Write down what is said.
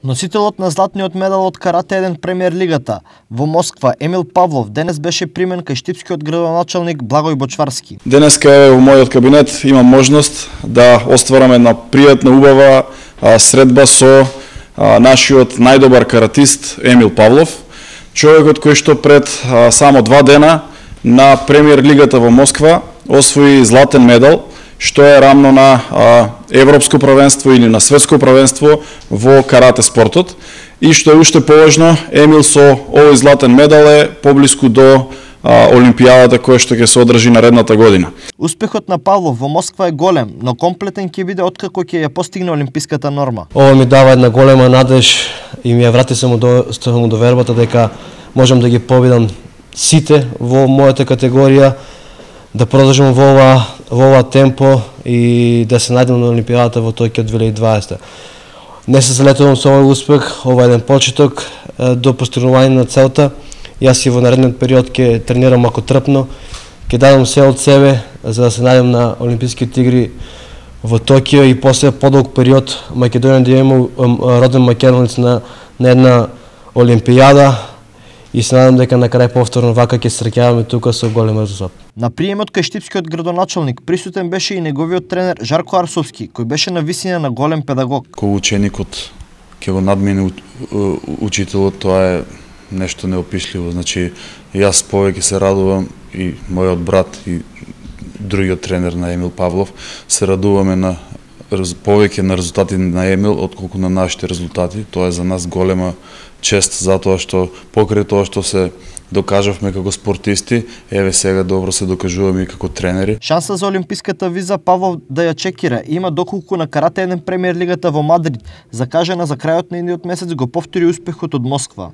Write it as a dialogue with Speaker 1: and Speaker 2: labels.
Speaker 1: Носителот на златниот медал од Карате 1 премиер лигата во Москва Емил Павлов денес беше примен кај штипскиот градоначалник Благој Бочварски.
Speaker 2: Денеска во мојот кабинет имам можност да остварам една пријатна убава средба со нашиот најдобар каратист Емил Павлов, човекот кој што пред само 2 дена на премиер лигата во Москва освои златен медал, што е рамно на европско правенство или на светско правенство во карате спортот. И што е уште поважно, Емил со овој златен медал е поблиску до Олимпијадата која што ќе се одржи наредната година.
Speaker 1: Успехот на Павлов во Москва е голем, но комплетен ќе биде откако ќе ја постигне олимписката норма.
Speaker 3: Ова ми дава една голема надеж и ми ја врати само до вербата дека можам да ги победам сите во мојата категорија, да продолжам во ова темпо и да се најдем на Олимпијадата во Токио 2020. Не се залетувам со овој успех, ова е еден почеток до постигнување на целта. Јас и во наредниот период ќе тренирам ако трпно, ќе дадам се од себе за да се најдем на Олимписките игри во Токио и после подолг период Македонија да има роден македонец на една Олимпијада. И се надам дека на крај повторно вака ќе се среќаваме тука со голем резултат.
Speaker 1: На приемот кај штипскиот градоначалник присутен беше и неговиот тренер Жарко Арсовски, кој беше на висина на голем педагог.
Speaker 2: Кога ученикот ќе го надмине учителот, тоа е нешто неопишливо. Значи, јас повеќе се радувам и мојот брат и другиот тренер на Емил Павлов се радуваме на повеќе на резултати на Емил отколку на нашите резултати. Тоа е за нас голема чест затоа што покрај тоа што се докажавме како спортисти, еве сега добро се докажуваме и како тренери.
Speaker 1: Шанса за олимписката виза Павлов да ја чекира има доколку на Карате 1 премиер лигата во Мадрид, закажана за крајот на идниот месец, го повтори успехот од Москва.